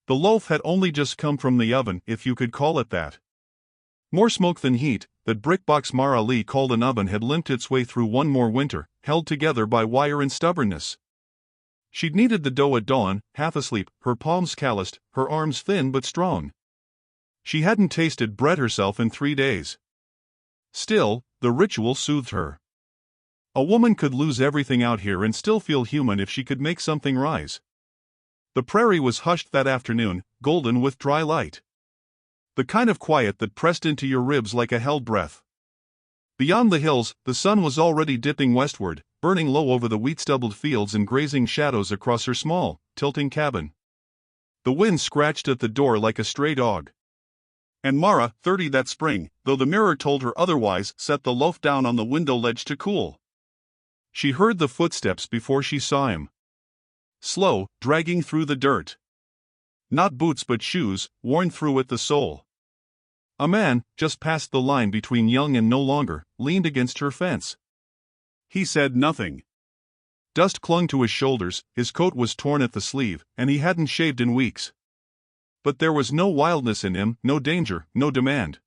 The loaf had only just come from the oven, if you could call it that. More smoke than heat, that brick-box Mara Lee called an oven had limped its way through one more winter, held together by wire and stubbornness. She'd kneaded the dough at dawn, half asleep, her palms calloused, her arms thin but strong. She hadn't tasted bread herself in 3 days. Still, the ritual soothed her. A woman could lose everything out here and still feel human if she could make something rise. The prairie was hushed that afternoon, golden with dry light. The kind of quiet that pressed into your ribs like a held breath. Beyond the hills, the sun was already dipping westward, burning low over the wheat-stubbled fields and grazing shadows across her small, tilting cabin. The wind scratched at the door like a stray dog. And Mara, 30 that spring, though the mirror told her otherwise, set the loaf down on the window ledge to cool. She heard the footsteps before she saw him. Slow, dragging through the dirt. Not boots but shoes, worn through at the sole. A man, just past the line between young and no longer, leaned against her fence. He said nothing. Dust clung to his shoulders, his coat was torn at the sleeve, and he hadn't shaved in weeks. But there was no wildness in him, no danger, no demand.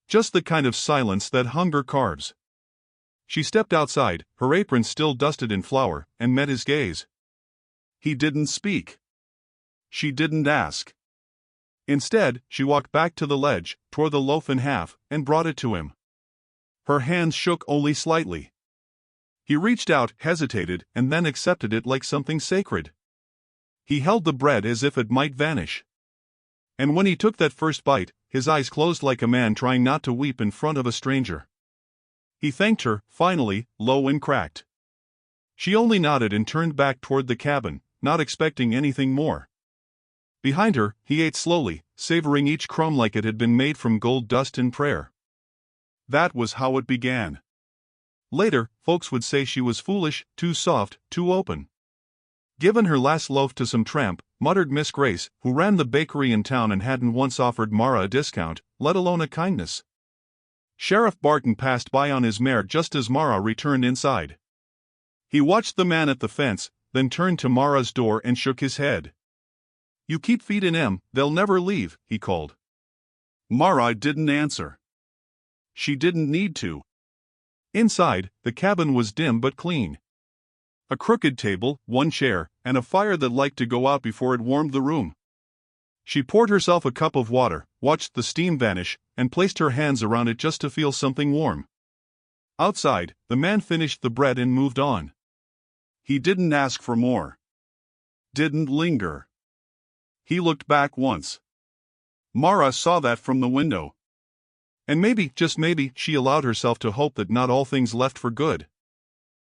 Just the kind of silence that hunger carves. She stepped outside, her apron still dusted in flour, and met his gaze. He didn't speak. She didn't ask. Instead, she walked back to the ledge, tore the loaf in half, and brought it to him. Her hands shook only slightly. He reached out, hesitated, and then accepted it like something sacred. He held the bread as if it might vanish. And when he took that first bite, his eyes closed like a man trying not to weep in front of a stranger. He thanked her, finally, low and cracked. She only nodded and turned back toward the cabin, not expecting anything more. Behind her, he ate slowly, savoring each crumb like it had been made from gold dust and prayer. That was how it began. Later, folks would say she was foolish, too soft, too open. Given her last loaf to some tramp, muttered Miss Grace, who ran the bakery in town and hadn't once offered Mara a discount, let alone a kindness. Sheriff Barton passed by on his mare just as Mara returned inside. He watched the man at the fence, then turned to Mara's door and shook his head. "You keep feedin' 'em, they'll never leave," he called. Mara didn't answer. She didn't need to. Inside, the cabin was dim but clean. A crooked table, one chair, and a fire that liked to go out before it warmed the room. She poured herself a cup of water, watched the steam vanish, and placed her hands around it just to feel something warm. Outside, the man finished the bread and moved on. He didn't ask for more. Didn't linger. He looked back once. Mara saw that from the window. And maybe, just maybe, she allowed herself to hope that not all things left for good.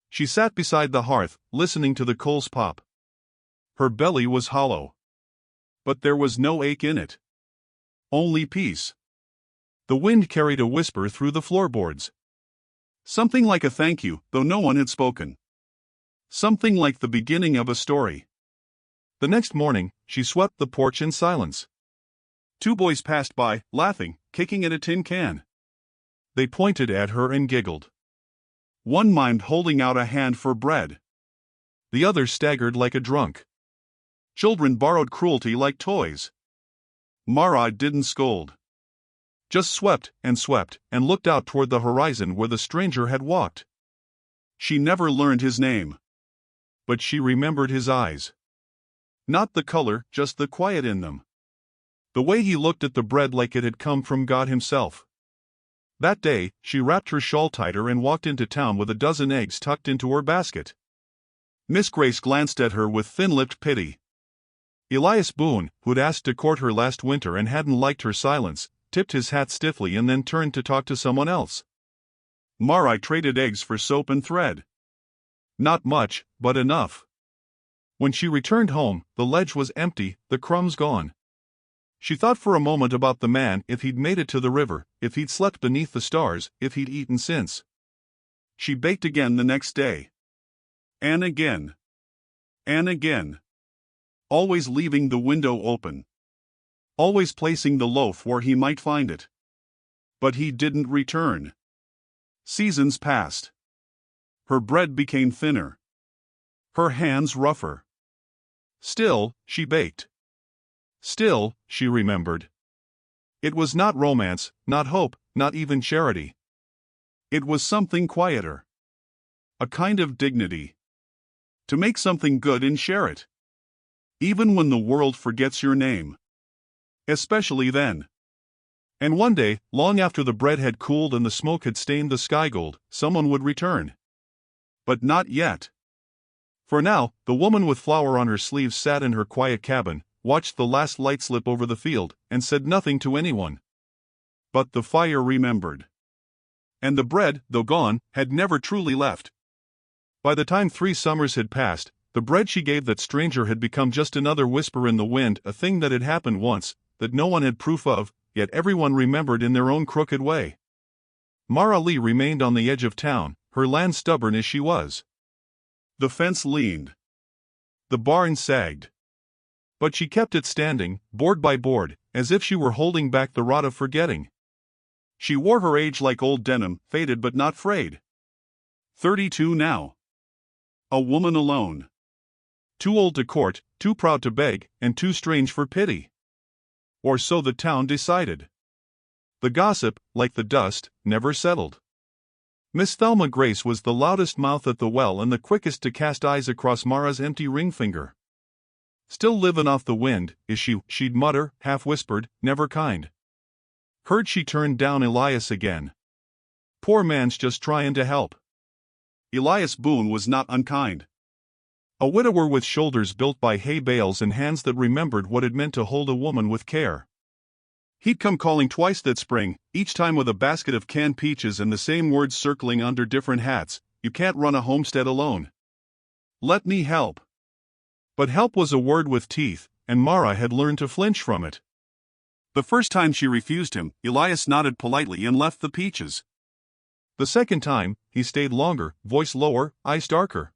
She sat beside the hearth, listening to the coals pop. Her belly was hollow. But there was no ache in it. Only peace. The wind carried a whisper through the floorboards. Something like a thank you, though no one had spoken. Something like the beginning of a story. The next morning, she swept the porch in silence. 2 boys passed by, laughing, kicking at a tin can. They pointed at her and giggled. One mimed holding out a hand for bread. The other staggered like a drunk. Children borrowed cruelty like toys. Mara didn't scold. Just swept, and looked out toward the horizon where the stranger had walked. She never learned his name. But she remembered his eyes. Not the color, just the quiet in them. The way he looked at the bread like it had come from God himself. That day, she wrapped her shawl tighter and walked into town with a dozen eggs tucked into her basket. Miss Grace glanced at her with thin-lipped pity. Elias Boone, who'd asked to court her last winter and hadn't liked her silence, tipped his hat stiffly and then turned to talk to someone else. Mara traded eggs for soap and thread. Not much, but enough. When she returned home, the ledge was empty, the crumbs gone. She thought for a moment about the man, if he'd made it to the river, if he'd slept beneath the stars, if he'd eaten since. She baked again the next day. And again. And again. Always leaving the window open. Always placing the loaf where he might find it. But he didn't return. Seasons passed. Her bread became thinner. Her hands rougher. Still, she baked. still, she remembered. It was not romance, not hope, not even charity. It was something quieter. A kind of dignity. To make something good and share it. Even when the world forgets your name. Especially then. And one day, long after the bread had cooled and the smoke had stained the sky gold, someone would return. But not yet. For now, the woman with flour on her sleeves sat in her quiet cabin, watched the last light slip over the field, and said nothing to anyone. But the fire remembered. And the bread, though gone, had never truly left. By the time 3 summers had passed, the bread she gave that stranger had become just another whisper in the wind, a thing that had happened once, that no one had proof of, yet everyone remembered in their own crooked way. Mara Lee remained on the edge of town, her land stubborn as she was. The fence leaned. The barn sagged. But she kept it standing, board by board, as if she were holding back the rot of forgetting. She wore her age like old denim, faded but not frayed. 32 now. A woman alone. Too old to court, too proud to beg, and too strange for pity. Or so the town decided. The gossip, like the dust, never settled. Miss Thelma Grace was the loudest mouth at the well and the quickest to cast eyes across Mara's empty ring finger. Still livin' off the wind, is she, she'd mutter, half-whispered, never kind. Heard she turned down Elias again. Poor man's just tryin' to help. Elias Boone was not unkind. A widower with shoulders built by hay bales and hands that remembered what it meant to hold a woman with care. He'd come calling twice that spring, each time with a basket of canned peaches and the same words circling under different hats: "You can't run a homestead alone. Let me help." But help was a word with teeth, and Mara had learned to flinch from it. The first time she refused him, Elias nodded politely and left the peaches. The second time, he stayed longer, voice lower, eyes darker.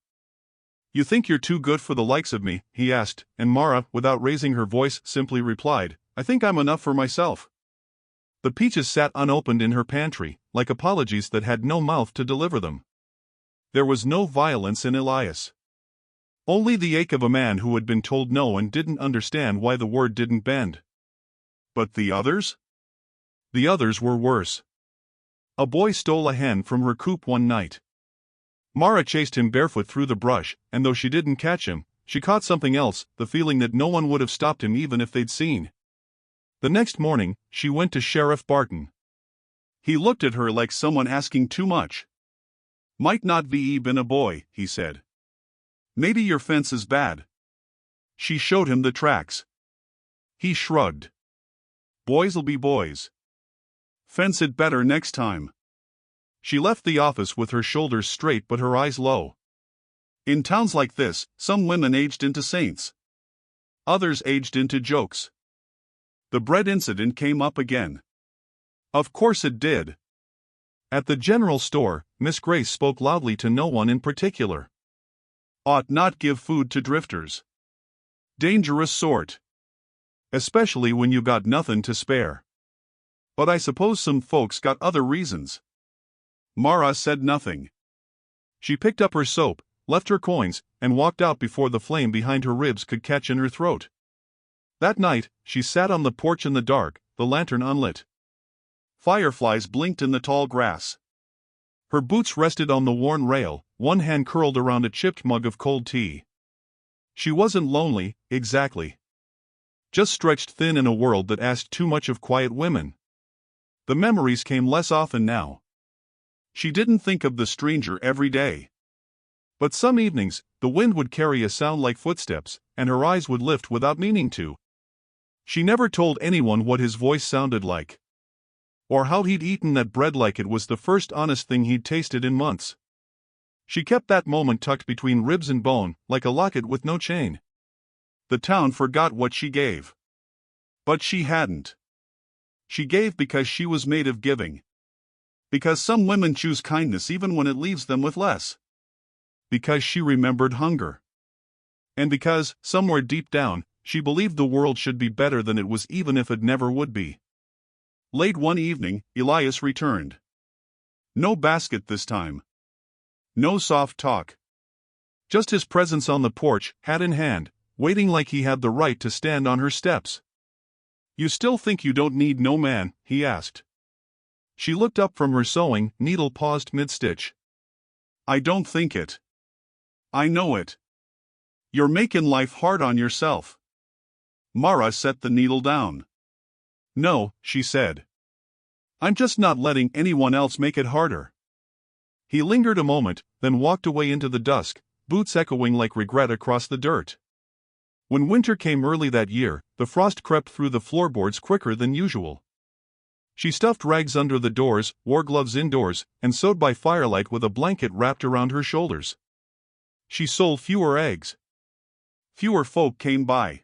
"You think you're too good for the likes of me?" he asked, and Mara, without raising her voice, simply replied, "I think I'm enough for myself." The peaches sat unopened in her pantry, like apologies that had no mouth to deliver them. There was no violence in Elias. Only the ache of a man who had been told no and didn't understand why the word didn't bend. But the others? The others were worse. A boy stole a hen from her coop one night. Mara chased him barefoot through the brush, and though she didn't catch him, she caught something else, the feeling that no one would have stopped him even if they'd seen. The next morning, she went to Sheriff Barton. He looked at her like someone asking too much. "Might not be been a boy," he said. "Maybe your fence is bad." She showed him the tracks. He shrugged. "Boys'll be boys. Fence it better next time." She left the office with her shoulders straight but her eyes low. In towns like this, some women aged into saints. Others aged into jokes. The bread incident came up again. Of course it did. At the general store, Miss Grace spoke loudly to no one in particular. "Ought not give food to drifters. Dangerous sort. Especially when you got nothin' to spare. But I suppose some folks got other reasons." Mara said nothing. She picked up her soap, left her coins, and walked out before the flame behind her ribs could catch in her throat. That night, she sat on the porch in the dark, the lantern unlit. Fireflies blinked in the tall grass. Her boots rested on the worn rail, one hand curled around a chipped mug of cold tea. She wasn't lonely, exactly. Just stretched thin in a world that asked too much of quiet women. The memories came less often now. She didn't think of the stranger every day. But some evenings, the wind would carry a sound like footsteps, and her eyes would lift without meaning to. She never told anyone what his voice sounded like. Or how he'd eaten that bread like it was the first honest thing he'd tasted in months. She kept that moment tucked between ribs and bone, like a locket with no chain. The town forgot what she gave. But she hadn't. She gave because she was made of giving. Because some women choose kindness even when it leaves them with less. Because she remembered hunger. And because, somewhere deep down, she believed the world should be better than it was even if it never would be. Late one evening, Elias returned. No basket this time. No soft talk. Just his presence on the porch, hat in hand, waiting like he had the right to stand on her steps. You still think you don't need no man? He asked. She looked up from her sewing, needle paused mid-stitch. I don't think it. I know it. You're making life hard on yourself. Mara set the needle down. No, she said. I'm just not letting anyone else make it harder. He lingered a moment, then walked away into the dusk, boots echoing like regret across the dirt. When winter came early that year, the frost crept through the floorboards quicker than usual. She stuffed rags under the doors, wore gloves indoors, and sewed by firelight with a blanket wrapped around her shoulders. She sold fewer eggs. Fewer folk came by.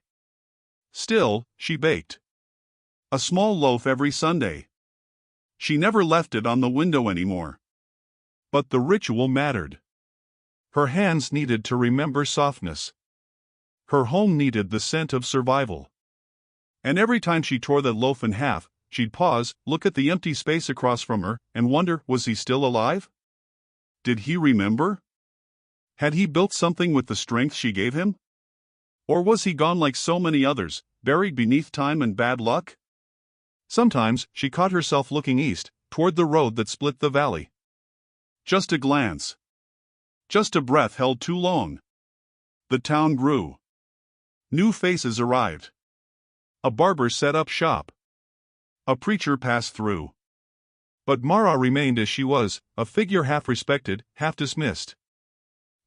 Still, she baked. A small loaf every Sunday. She never left it on the window anymore. But the ritual mattered. Her hands needed to remember softness. Her home needed the scent of survival. And every time she tore that loaf in half, she'd pause, look at the empty space across from her, and wonder, was he still alive? Did he remember? Had he built something with the strength she gave him? Or was he gone like so many others, buried beneath time and bad luck? Sometimes she caught herself looking east, toward the road that split the valley. Just a glance. Just a breath held too long. The town grew. New faces arrived. A barber set up shop. A preacher passed through. But Mara remained as she was, a figure half respected, half dismissed.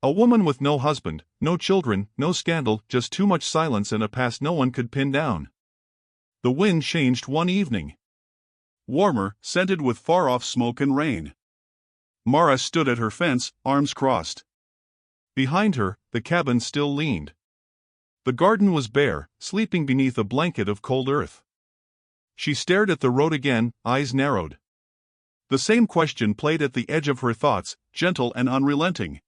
A woman with no husband, no children, no scandal, just too much silence and a past no one could pin down. The wind changed one evening. Warmer, scented with far-off smoke and rain. Mara stood at her fence, arms crossed. Behind her, the cabin still leaned. The garden was bare, sleeping beneath a blanket of cold earth. She stared at the road again, eyes narrowed. The same question played at the edge of her thoughts, gentle and unrelenting.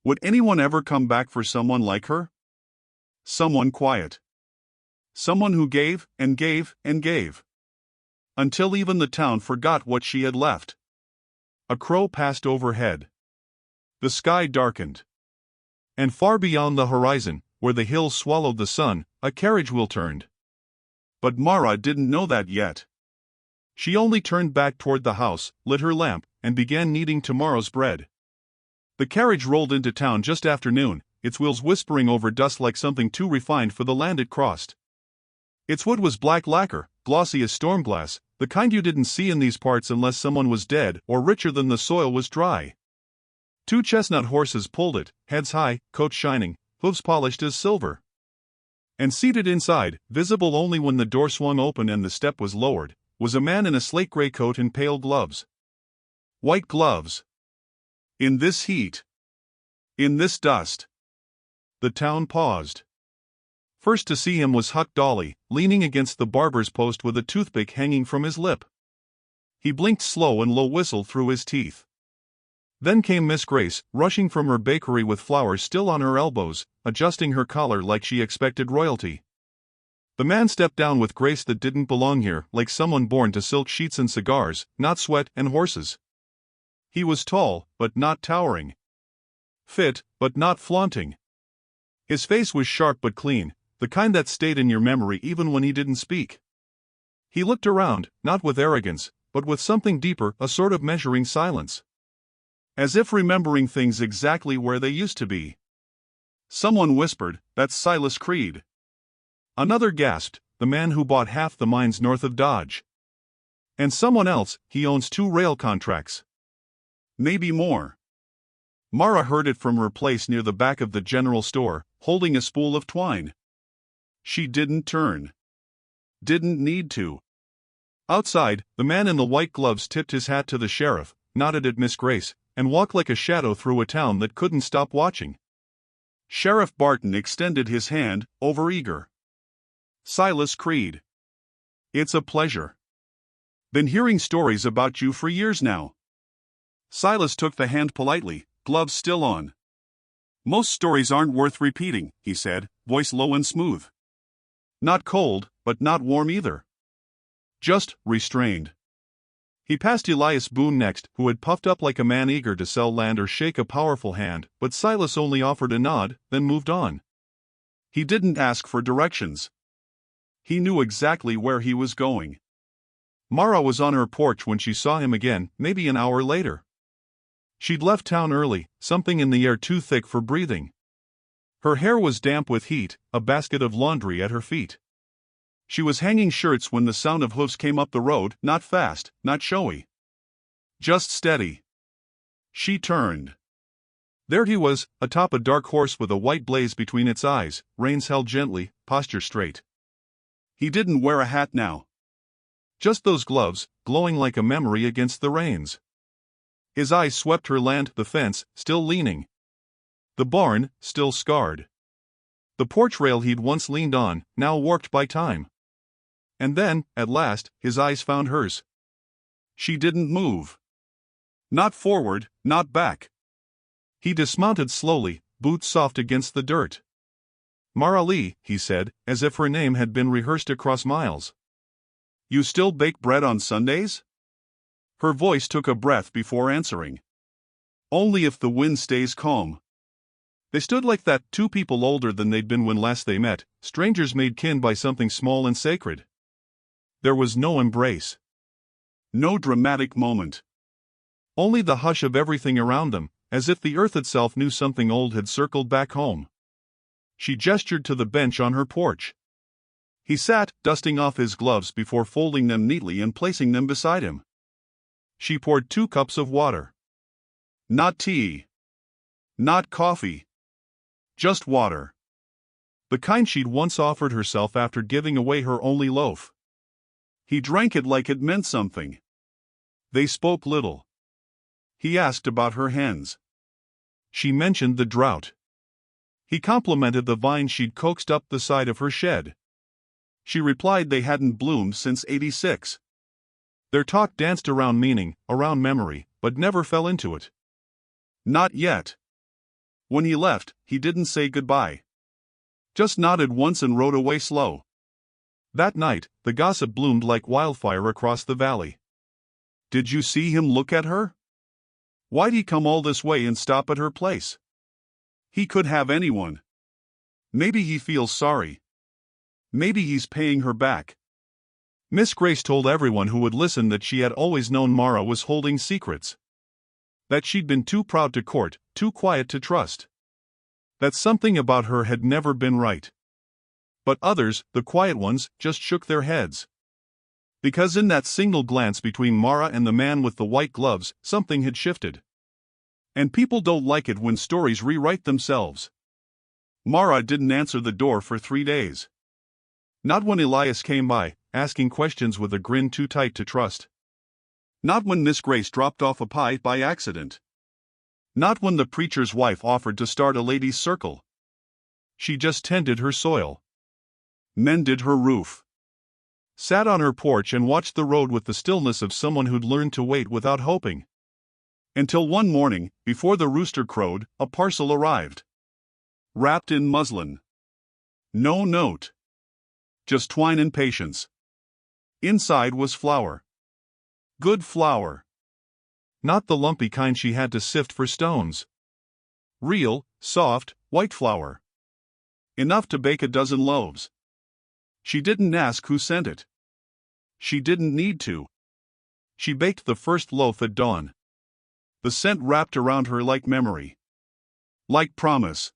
Would anyone ever come back for someone like her? Someone quiet. Someone who gave, and gave, and gave. Until even the town forgot what she had left. A crow passed overhead. The sky darkened. And far beyond the horizon, where the hills swallowed the sun, a carriage wheel turned. But Mara didn't know that yet. She only turned back toward the house, lit her lamp, and began kneading tomorrow's bread. The carriage rolled into town just after noon, its wheels whispering over dust like something too refined for the land it crossed. Its wood was black lacquer, glossy as storm glass, the kind you didn't see in these parts unless someone was dead or richer than the soil was dry. 2 chestnut horses pulled it, heads high, coats shining, hooves polished as silver. And seated inside, visible only when the door swung open and the step was lowered, was a man in a slate-gray coat and pale gloves. White gloves. In this heat. In this dust. The town paused. First to see him was Huck Dolly, leaning against the barber's post with a toothpick hanging from his lip. He blinked slow and low whistle through his teeth. Then came Miss Grace, rushing from her bakery with flowers still on her elbows, adjusting her collar like she expected royalty. The man stepped down with grace that didn't belong here, like someone born to silk sheets and cigars, not sweat and horses. He was tall, but not towering. Fit, but not flaunting. His face was sharp but clean, the kind that stayed in your memory even when he didn't speak. He looked around, not with arrogance, but with something deeper, a sort of measuring silence. As if remembering things exactly where they used to be. Someone whispered, "That's Silas Creed." Another gasped, "The man who bought half the mines north of Dodge." And someone else, "He owns 2 rail contracts. Maybe more." Mara heard it from her place near the back of the general store, holding a spool of twine. She didn't turn. Didn't need to. Outside, the man in the white gloves tipped his hat to the sheriff, nodded at Miss Grace, and walked like a shadow through a town that couldn't stop watching. Sheriff Barton extended his hand, overeager. "Silas Creed. It's a pleasure. Been hearing stories about you for years now." Silas took the hand politely, gloves still on. "Most stories aren't worth repeating," he said, voice low and smooth. Not cold, but not warm either. Just restrained. He passed Elias Boone next, who had puffed up like a man eager to sell land or shake a powerful hand, but Silas only offered a nod, then moved on. He didn't ask for directions. He knew exactly where he was going. Mara was on her porch when she saw him again, maybe an hour later. She'd left town early, something in the air too thick for breathing. Her hair was damp with heat, a basket of laundry at her feet. She was hanging shirts when the sound of hoofs came up the road, not fast, not showy. Just steady. She turned. There he was, atop a dark horse with a white blaze between its eyes, reins held gently, posture straight. He didn't wear a hat now. Just those gloves, glowing like a memory against the reins. His eyes swept her land, the fence, still leaning. The barn, still scarred. The porch rail he'd once leaned on, now warped by time. And then, at last, his eyes found hers. She didn't move. Not forward, not back. He dismounted slowly, boots soft against the dirt. "Mara Lee," he said, as if her name had been rehearsed across miles. "You still bake bread on Sundays?" Her voice took a breath before answering. "Only if the wind stays calm." They stood like that, two people older than they'd been when last they met, strangers made kin by something small and sacred. There was no embrace. No dramatic moment. Only the hush of everything around them, as if the earth itself knew something old had circled back home. She gestured to the bench on her porch. He sat, dusting off his gloves before folding them neatly and placing them beside him. She poured 2 cups of water. Not tea. Not coffee. Just water. The kind she'd once offered herself after giving away her only loaf. He drank it like it meant something. They spoke little. He asked about her hens. She mentioned the drought. He complimented the vines she'd coaxed up the side of her shed. She replied they hadn't bloomed since '86. Their talk danced around meaning, around memory, but never fell into it. Not yet. When he left, he didn't say goodbye. Just nodded once and rode away slow. That night, the gossip bloomed like wildfire across the valley. Did you see him look at her? Why'd he come all this way and stop at her place? He could have anyone. Maybe he feels sorry. Maybe he's paying her back. Miss Grace told everyone who would listen that she had always known Mara was holding secrets. That she'd been too proud to court, too quiet to trust. That something about her had never been right. But others, the quiet ones, just shook their heads. Because in that single glance between Mara and the man with the white gloves, something had shifted. And people don't like it when stories rewrite themselves. Mara didn't answer the door for 3 days. Not when Elias came by, asking questions with a grin too tight to trust. Not when Miss Grace dropped off a pie by accident. Not when the preacher's wife offered to start a ladies' circle. She just tended her soil. Mended her roof. Sat on her porch and watched the road with the stillness of someone who'd learned to wait without hoping. Until one morning, before the rooster crowed, a parcel arrived. Wrapped in muslin. No note. Just twine and patience. Inside was flour. Good flour. Not the lumpy kind she had to sift for stones. Real, soft, white flour. Enough to bake a dozen loaves. She didn't ask who sent it. She didn't need to. She baked the first loaf at dawn. The scent wrapped around her like memory. Like promise.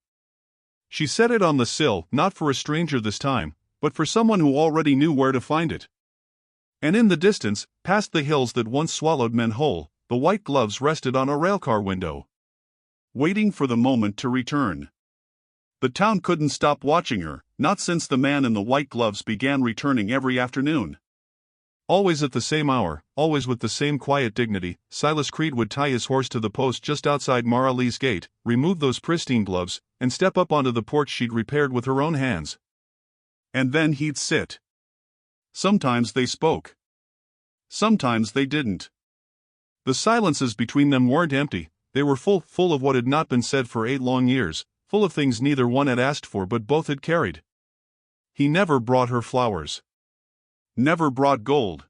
She set it on the sill, not for a stranger this time, but for someone who already knew where to find it. And in the distance, past the hills that once swallowed men whole, the white gloves rested on a railcar window. Waiting for the moment to return. The town couldn't stop watching her, not since the man in the white gloves began returning every afternoon. Always at the same hour, always with the same quiet dignity, Silas Creed would tie his horse to the post just outside Mara Lee's gate, remove those pristine gloves, and step up onto the porch she'd repaired with her own hands. And then he'd sit. Sometimes they spoke. Sometimes they didn't. The silences between them weren't empty, they were full of what had not been said for 8 long years, full of things neither one had asked for but both had carried. He never brought her flowers. Never brought gold.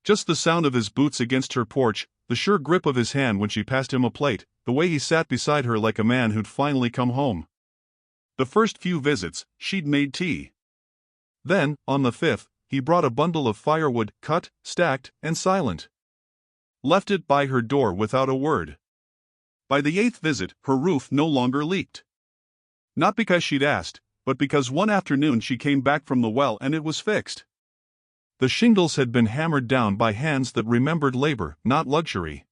Just the sound of his boots against her porch, the sure grip of his hand when she passed him a plate, the way he sat beside her like a man who'd finally come home. The first few visits, she'd made tea. Then, on the 5th, he brought a bundle of firewood, cut, stacked, and silent. Left it by her door without a word. By the 8th visit, her roof no longer leaked. Not because she'd asked, but because one afternoon she came back from the well and it was fixed. The shingles had been hammered down by hands that remembered labor, not luxury.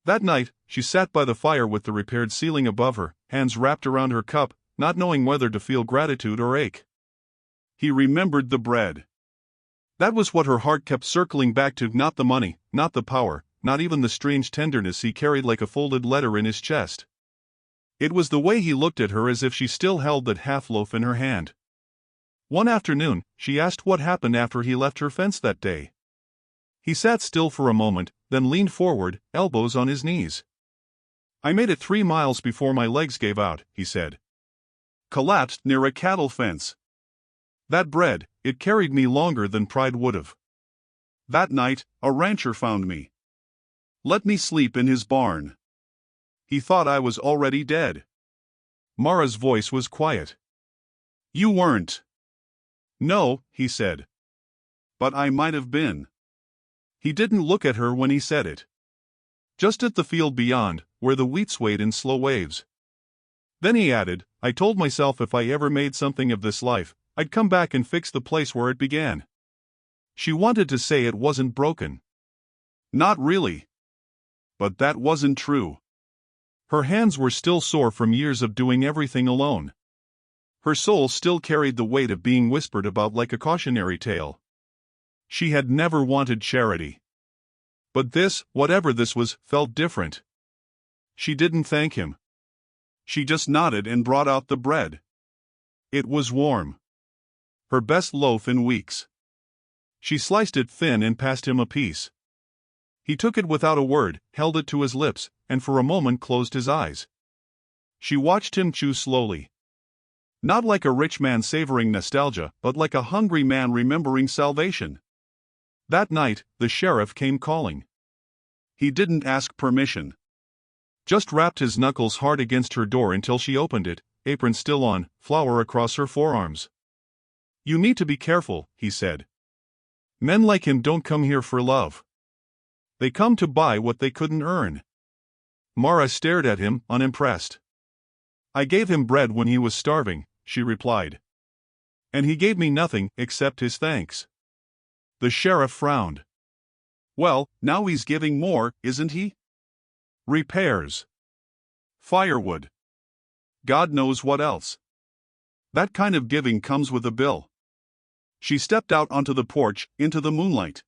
That night, she sat by the fire with the repaired ceiling above her, hands wrapped around her cup, not knowing whether to feel gratitude or ache. He remembered the bread. That was what her heart kept circling back to, not the money, not the power, not even the strange tenderness he carried like a folded letter in his chest. It was the way he looked at her as if she still held that half-loaf in her hand. One afternoon, she asked what happened after he left her fence that day. He sat still for a moment, then leaned forward, elbows on his knees. "I made it 3 miles before my legs gave out," he said. "Collapsed near a cattle fence. That bread, it carried me longer than pride would have. That night, a rancher found me. Let me sleep in his barn. He thought I was already dead." Mara's voice was quiet. "You weren't." "No," he said. "But I might have been." He didn't look at her when he said it. Just at the field beyond, where the wheat swayed in slow waves. Then he added, "I told myself if I ever made something of this life, I'd come back and fix the place where it began." She wanted to say it wasn't broken. Not really. But that wasn't true. Her hands were still sore from years of doing everything alone. Her soul still carried the weight of being whispered about like a cautionary tale. She had never wanted charity. But this, whatever this was, felt different. She didn't thank him. She just nodded and brought out the bread. It was warm. Her best loaf in weeks. She sliced it thin and passed him a piece. He took it without a word, held it to his lips, and for a moment closed his eyes. She watched him chew slowly. Not like a rich man savoring nostalgia, but like a hungry man remembering salvation. That night, the sheriff came calling. He didn't ask permission. Just rapped his knuckles hard against her door until she opened it, apron still on, flour across her forearms. "You need to be careful," he said. "Men like him don't come here for love. They come to buy what they couldn't earn." Mara stared at him, unimpressed. "I gave him bread when he was starving," she replied. "And he gave me nothing except his thanks." The sheriff frowned. "Well, now he's giving more, isn't he? Repairs. Firewood. God knows what else. That kind of giving comes with a bill." She stepped out onto the porch, into the moonlight.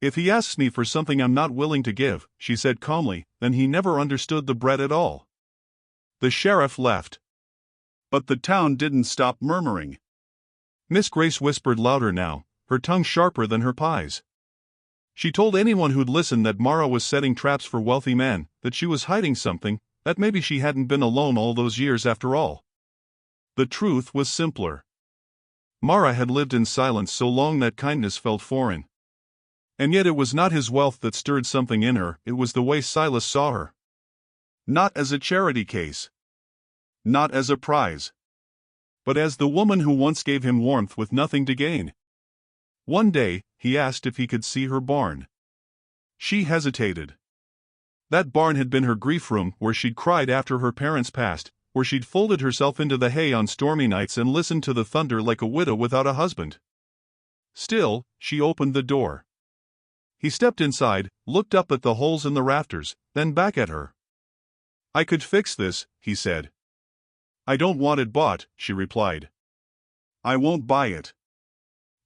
"If he asks me for something I'm not willing to give," she said calmly, "then he never understood the bread at all." The sheriff left. But the town didn't stop murmuring. Miss Grace whispered louder now, her tongue sharper than her pies. She told anyone who'd listen that Mara was setting traps for wealthy men, that she was hiding something, that maybe she hadn't been alone all those years after all. The truth was simpler. Mara had lived in silence so long that kindness felt foreign. And yet it was not his wealth that stirred something in her, it was the way Silas saw her. Not as a charity case. Not as a prize. But as the woman who once gave him warmth with nothing to gain. One day, he asked if he could see her barn. She hesitated. That barn had been her grief room, where she'd cried after her parents passed, where she'd folded herself into the hay on stormy nights and listened to the thunder like a widow without a husband. Still, she opened the door. He stepped inside, looked up at the holes in the rafters, then back at her. "I could fix this," he said. "I don't want it bought," she replied. "I won't buy it.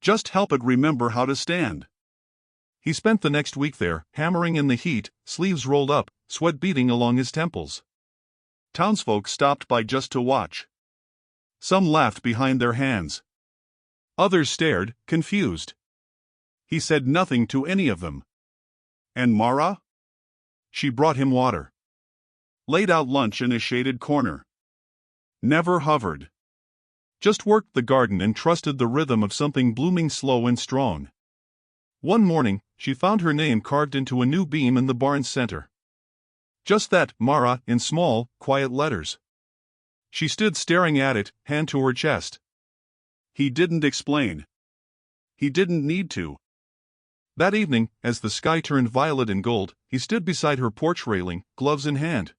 Just help it remember how to stand." He spent the next week there, hammering in the heat, sleeves rolled up, sweat beading along his temples. Townsfolk stopped by just to watch. Some laughed behind their hands. Others stared, confused. He said nothing to any of them. And Mara? She brought him water. Laid out lunch in a shaded corner. Never hovered. Just worked the garden and trusted the rhythm of something blooming slow and strong. One morning, she found her name carved into a new beam in the barn's center. Just that, Mara, in small, quiet letters. She stood staring at it, hand to her chest. He didn't explain. He didn't need to. That evening, as the sky turned violet and gold, he stood beside her porch railing, gloves in hand.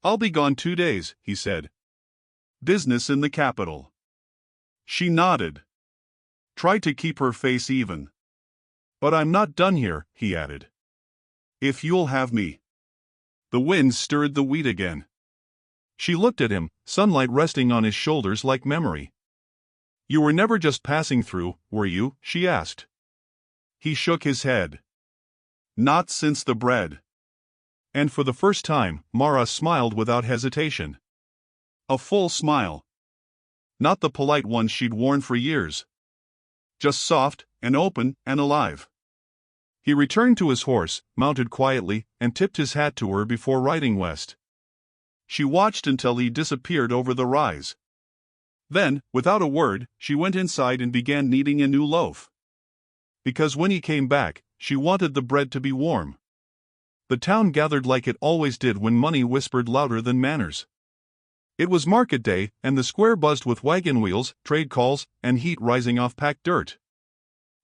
"I'll be gone 2 days," he said. "Business in the capital." She nodded. Tried to keep her face even. "But I'm not done here," he added. "If you'll have me." The wind stirred the wheat again. She looked at him, sunlight resting on his shoulders like memory. "You were never just passing through, were you?" she asked. He shook his head. "Not since the bread." And for the first time, Mara smiled without hesitation. A full smile. Not the polite one she'd worn for years. Just soft, and open, and alive. He returned to his horse, mounted quietly, and tipped his hat to her before riding west. She watched until he disappeared over the rise. Then, without a word, she went inside and began kneading a new loaf. Because when he came back, she wanted the bread to be warm. The town gathered like it always did when money whispered louder than manners. It was market day, and the square buzzed with wagon wheels, trade calls, and heat rising off packed dirt.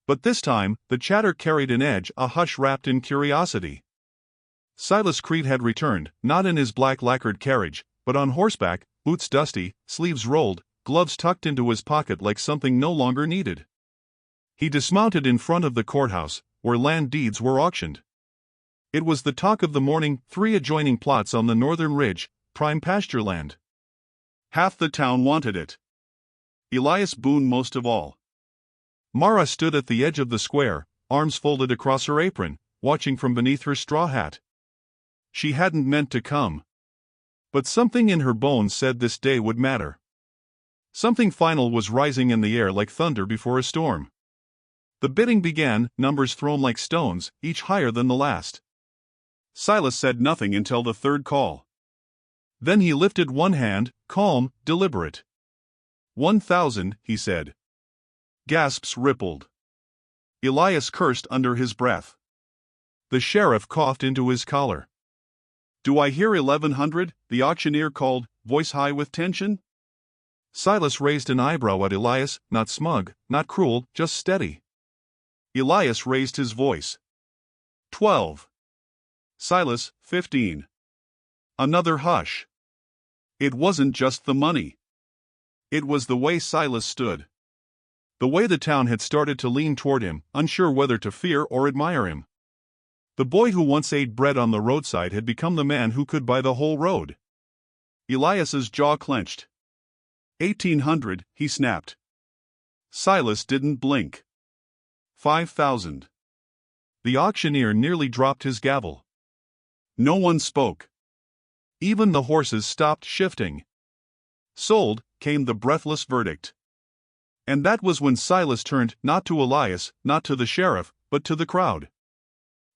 But this time, the chatter carried an edge, a hush wrapped in curiosity. Silas Creed had returned, not in his black lacquered carriage, but on horseback, boots dusty, sleeves rolled, gloves tucked into his pocket like something no longer needed. He dismounted in front of the courthouse, where land deeds were auctioned. It was the talk of the morning, 3 adjoining plots on the northern ridge, prime pasture land. Half the town wanted it. Elias Boone most of all. Mara stood at the edge of the square, arms folded across her apron, watching from beneath her straw hat. She hadn't meant to come. But something in her bones said this day would matter. Something final was rising in the air like thunder before a storm. The bidding began, numbers thrown like stones, each higher than the last. Silas said nothing until the third call. Then he lifted one hand, calm, deliberate. 1,000, he said. Gasps rippled. Elias cursed under his breath. The sheriff coughed into his collar. "Do I hear 1,100?" the auctioneer called, voice high with tension. Silas raised an eyebrow at Elias, not smug, not cruel, just steady. Elias raised his voice. 12. Silas, 15. Another hush. It wasn't just the money. It was the way Silas stood. The way the town had started to lean toward him, unsure whether to fear or admire him. The boy who once ate bread on the roadside had become the man who could buy the whole road. Elias's jaw clenched. 1,800, he snapped. Silas didn't blink. 5,000. The auctioneer nearly dropped his gavel. No one spoke. Even the horses stopped shifting. Sold, came the breathless verdict. And that was when Silas turned, not to Elias, not to the sheriff, but to the crowd.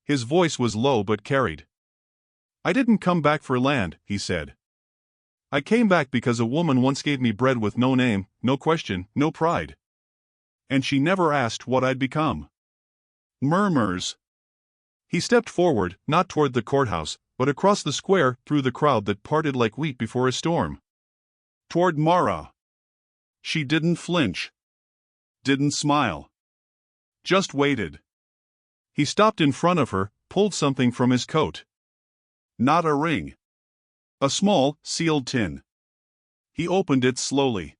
His voice was low but carried. "I didn't come back for land," he said. "I came back because a woman once gave me bread with no name, no question, no pride. And she never asked what I'd become." Murmurs. He stepped forward, not toward the courthouse, but across the square, through the crowd that parted like wheat before a storm. Toward Mara. She didn't flinch. Didn't smile. Just waited. He stopped in front of her, pulled something from his coat. Not a ring. A small, sealed tin. He opened it slowly.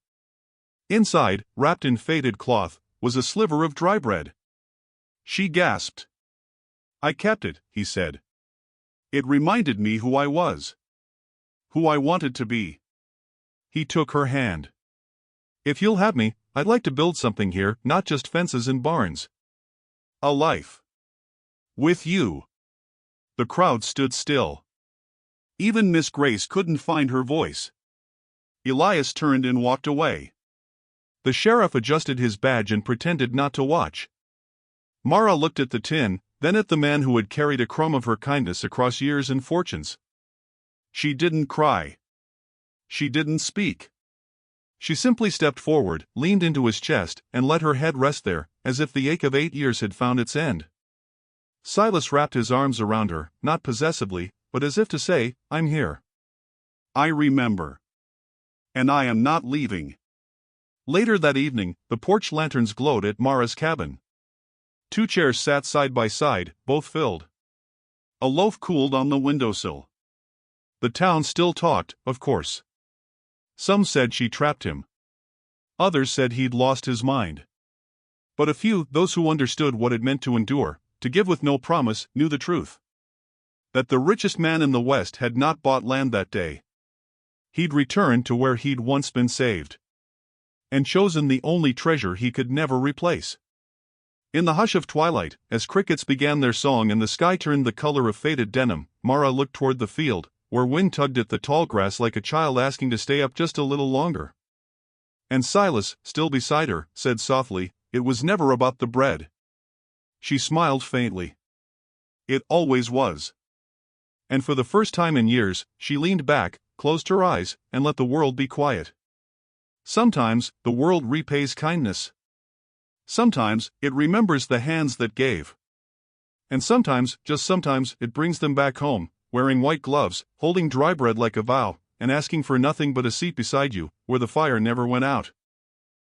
Inside, wrapped in faded cloth, was a sliver of dry bread. She gasped. "I kept it," he said. "It reminded me who I was. Who I wanted to be." He took her hand. "If you'll have me, I'd like to build something here, not just fences and barns. A life. With you." The crowd stood still. Even Miss Grace couldn't find her voice. Elias turned and walked away. The sheriff adjusted his badge and pretended not to watch. Mara looked at the tin, then at the man who had carried a crumb of her kindness across years and fortunes. She didn't cry. She didn't speak. She simply stepped forward, leaned into his chest, and let her head rest there, as if the ache of 8 years had found its end. Silas wrapped his arms around her, not possessively, but as if to say, "I'm here. I remember. And I am not leaving." Later that evening, the porch lanterns glowed at Mara's cabin. 2 chairs sat side by side, both filled. A loaf cooled on the windowsill. The town still talked, of course. Some said she trapped him. Others said he'd lost his mind. But a few, those who understood what it meant to endure, to give with no promise, knew the truth. That the richest man in the West had not bought land that day. He'd returned to where he'd once been saved. And chosen the only treasure he could never replace. In the hush of twilight, as crickets began their song and the sky turned the color of faded denim, Mara looked toward the field, where wind tugged at the tall grass like a child asking to stay up just a little longer. And Silas, still beside her, said softly, "It was never about the bread." She smiled faintly. It always was. And for the first time in years, she leaned back, closed her eyes, and let the world be quiet. Sometimes, the world repays kindness. Sometimes, it remembers the hands that gave. And sometimes, just sometimes, it brings them back home, wearing white gloves, holding dry bread like a vow, and asking for nothing but a seat beside you, where the fire never went out.